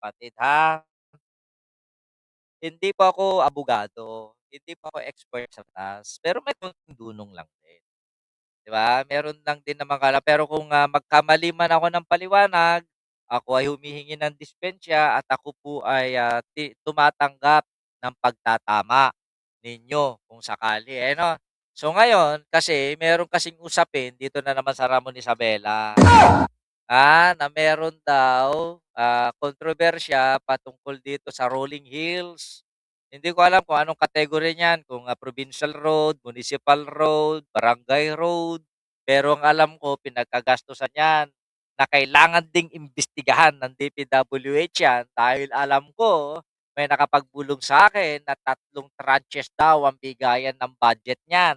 kapatid, ha. Hindi po ako abogado, hindi po ako expert sa batas, pero may konting dunong lang din, 'di ba? Meron lang din naman pero kung, magkamali man ako ng paliwanag, ako ay humihingi ng dispensya at ako po ay, tumatanggap ng pagtatama ninyo kung sakali, eh, 'no? So ngayon, kasi meron kasing usapin dito na naman sa Ramon Isabela. Na meron daw, kontrobersya patungkol dito sa Rolling Hills. Hindi ko alam kung anong category niyan, kung, provincial road, municipal road, barangay road. Pero ang alam ko pinagkagastusan 'yan na kailangan ding imbestigahan ng DPWH 'yan dahil alam ko may nakapagbulong sa akin na 3 tranches daw ang bigayan ng budget niyan.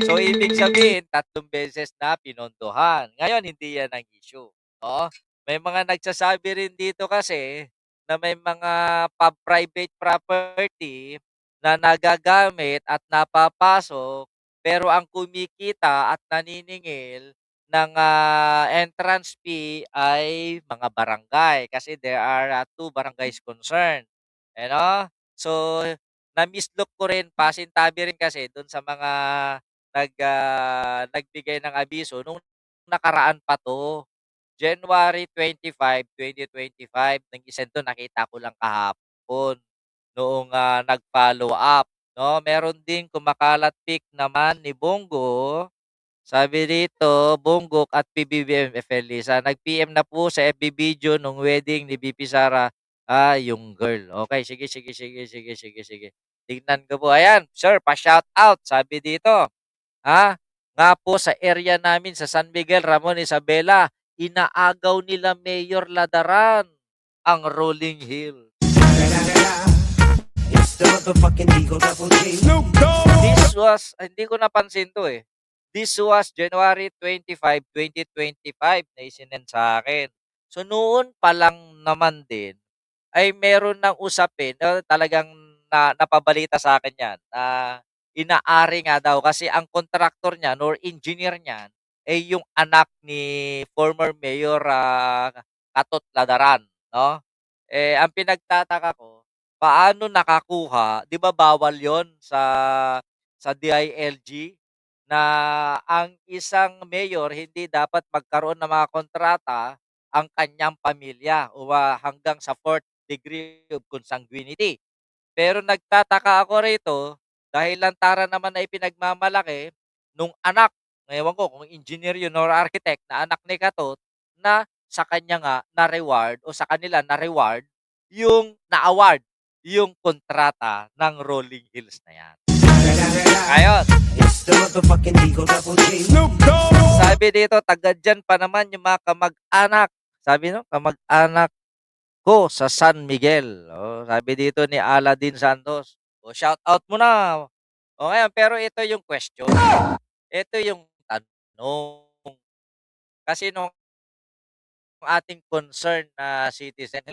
So, ibig sabihin 3 beses na pinondohan. Ngayon hindi yan ang issue, oo. May mga nagsasabi rin dito kasi na may mga private property na nagagamit at napapasok, pero ang kumikita at naniningil ng, entrance fee ay mga barangay kasi there are, 2 barangays concerned, you know. So, na-miss-look ko rin, pasintabi rin kasi dun sa mga nagbigay ng abiso nung nakaraan pa 'to, January 25, 2025 nag-isend 'to, nakita ko lang kahapon noong, nag-follow up, 'no. Meron din kumakalat pic naman ni Bongo, sabi dito, Bonggok at PBBM Efelisa, nag-PM na po sa FB video nung wedding ni VP Sara. Yung girl. Okay, sige, sige, sige, sige, sige, sige. Tignan ko po. Ayan, sir, pa-shout out. Sabi dito, nga po sa area namin sa San Miguel, Ramon Isabela, inaagaw nila Mayor Ladaran ang Rolling Hill. It's the motherfucking Eagle Double G. Snoop Dogg! This was, hindi ko napansin to eh. This was January 25, 2025 na isinend sa akin. So noon pa lang naman din ay meron ng usapin na talagang napabalita sa akin 'yan na inaari nga daw kasi ang kontraktor niyan or engineer niyan ay yung anak ni former Mayor, Katot Ladaran, 'no? Eh, ang pinagtataka ko, paano nakakuha, 'di ba bawal 'yon sa DILG na ang isang mayor hindi dapat magkaroon ng mga kontrata ang kanyang pamilya o, hanggang sa 4th degree of consanguinity. Pero nagtataka ako rito dahil lantaran naman na ipinagmamalaki nung anak, ewan ko kung engineer yun or architect na anak ni Katot, na sa kanya nga na-reward o sa kanila na-reward yung na-award yung kontrata ng Rolling Hills na yan. Ngayon, It's the motherfucking Eagle Double G. Snoop Dogg! sabi dito, taga dyan pa naman yung mga kamag-anak. Sabi no, kamag-anak ko sa San Miguel. Oh, sabi dito ni Aladdin Santos. O, shout out mo na. O ngayon, pero ito yung question. Ito yung tanong. Kasi nung ating concern na citizen,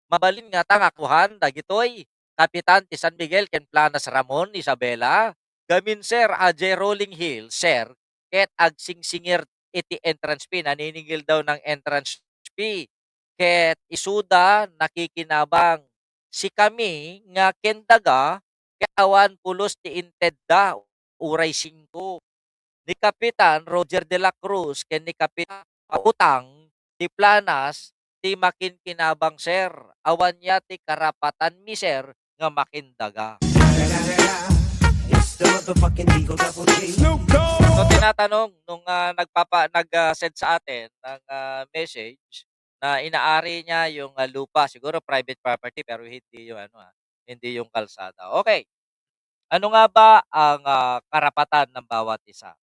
mabalin nga tangakuhan, dagitoy, Kapitan ti San Miguel, ken Planas Ramon, Isabela, gamin sir, aje Rolling Hill, sir, ket agsingsingir iti entrance fee, naniningil daw ng entrance fee, ket isuda nakikinabang, si kami nga kendaga, ket awan pulos ti inted da, uray 5, ni Kapitan Roger de la Cruz, ken ni Kapitan Utang, ti Planas, ti makinkinabang sir, awan niya ti karapatan mi sir, nga makindaga. It's the motherfucking Eagle Double G. Snoop Dogg! So tinatanong nung, nag-send sa atin ng, message na inaari niya yung, lupa, siguro private property pero hindi yung ano, hindi yung kalsada. Okay, ano nga ba ang, karapatan ng bawat isa?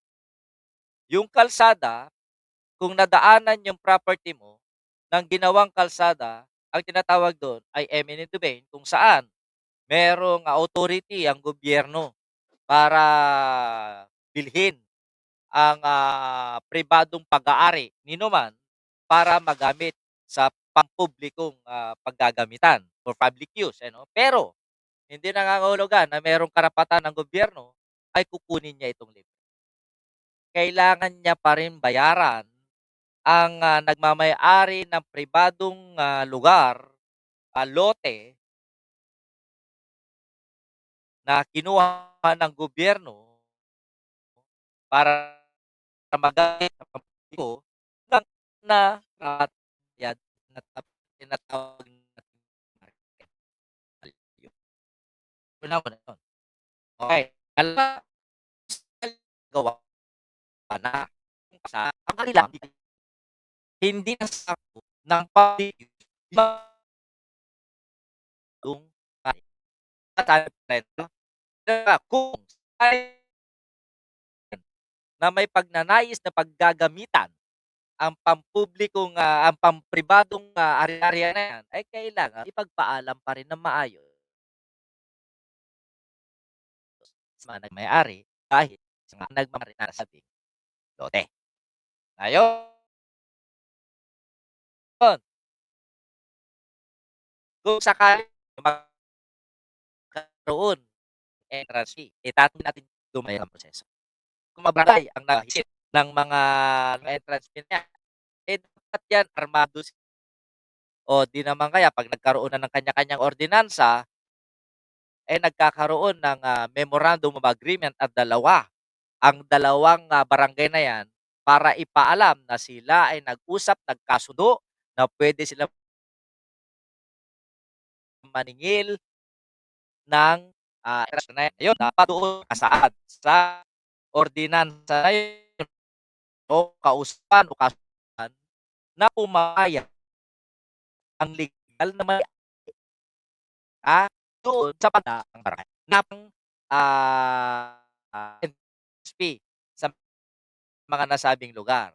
Yung kalsada, kung nadaanan yung property mo ng ginawang kalsada, ang tinatawag doon ay eminent domain kung saan merong, authority ang gobyerno para bilhin ang, pribadong pag-aari ninuman para magamit sa pampublikong, paggagamitan for public use, ano. Pero hindi nangangahulugan na merong karapatan ng gobyerno ay kukunin niya itong libre. Kailangan niya pa rin bayaran ang, nagmamay-ari ng pribadong, lugar, lote na kinuha ng gobyerno para magamit sa pampubliko ng na yan na tinatawag nating market value. Una ko na yun. Okey, pangalawa, gawa na sa ang kanila hindi nasakop ng public yung kung na may pagnanais na paggagamitan ang pampublikong, ang pampribadong, ari-arian na yan, ay kailangan ipagpaalam pa rin ng maayos sa mga nagmay-ari dahil sa mga nagmamari na nasabing lote. Ngayon, kung sakali magkaroon entrance fee, itatanong natin dumaya ang proseso. Kung mabarangay ang nag-isip ng mga entrance fee na yan, dapat yan armado o di naman kaya 'pag nagkaroon na ng kanya-kanyang ordinansa, nagkakaroon ng, memorandum of agreement ang dalawang, barangay na 'yan para ipaalam na sila ay nag-usap, nagkasundo na puwede silang maningil ng, entrance na 'yan. Ayun, dapat doon nakasaad sa ordinansa na yun o kausapan o kasunduan na pumayag ang legal na may doon sa ng barangay ng, NSP sa mga nasabing lugar.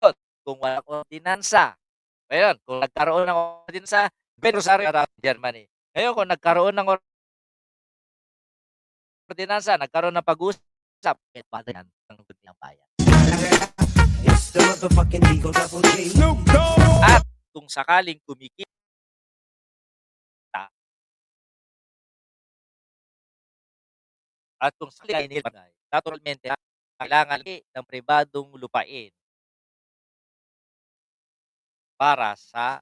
Yun, kung walang ordinansa, ngayon kung nagkaroon ng ordinansa, Ben Rosario around Germany. Ngayon kung nagkaroon ng ordinansa, nagkaroon ng pag-usap, yan ang ng bayan. It's the motherfucking Eagle Double G. Snoop Dogg. At kung sakaling kumikita at kung sakaling inilagay, naturalmente kailangan ng pribadong lupain para sa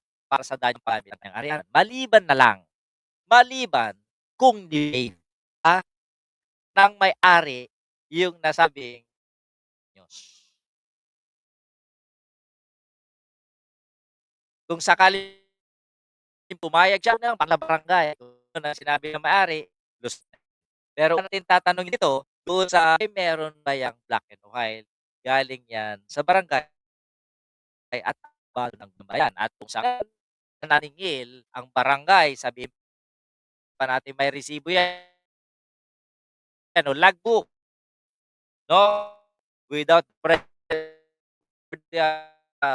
danyong pamilya ng arian. Maliban kung ni ng may-ari yung nasabing news. Kung sakaling pumayag siya ng barangay na sinabi ng may-ari, pero natin tatanungin dito, doon sa meron ba yang black and white, galing yan sa barangay at balo ng bayan at kung saan naningil ang barangay, sabihin pa natin may resibo yan o logbook, no? Without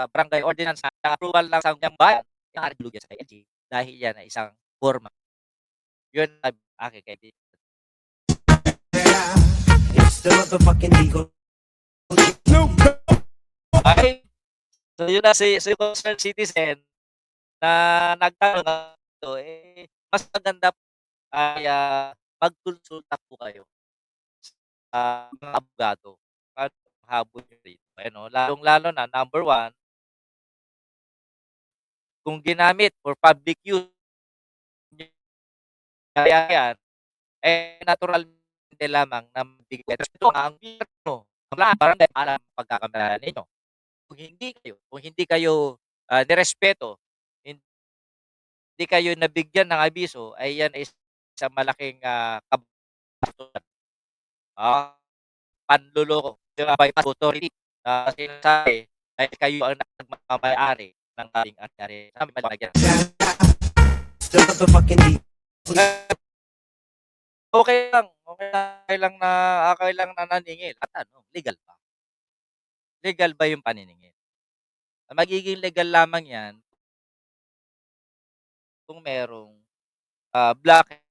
barangay ordinance na approval lang sa bayan, yung arigulugan sa LG dahil yan ay isang forma. Yun ang aking kaibigan. It's the motherfucking Eagle. Snoop Dogg. Ay, so yun na si concerned citizen na nagtanong mas maganda ay, magkonsulta po kayo sa mga abogado at habol niyo rito. Ano, lalong-lalo na number one, kung ginamit for public use kaya yan, naturalmente lamang na magbigay respeto ang gobyerno, ang lahat barangay alam ang pagkakamalan ninyo. Kung hindi kayo, nirespeto, hindi kayo nabigyan ng abiso, ay yan is isang malaking, kabastusan. Panloloko, bypass authority na sinasabi ay kayo ang nagmamay-ari ng ating ari-ari. Sabi malagyan. It's the motherfucking Eagle. Okey lang na naningil at ano, legal ba? Legal ba yung paniningil? Magiging legal lamang yan kung merong, black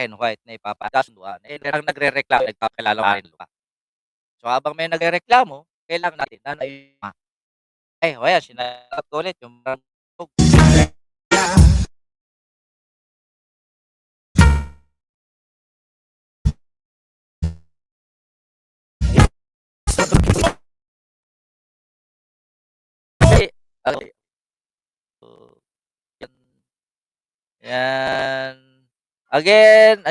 and white na ipapagkasunduan, ang nagrereklamo nagpapakilala pa rin lupa. So, habang may nagrereklamo, kailangan natin na o ayan sinagot ko ulit yung Okay. So, yan. Yan. Again.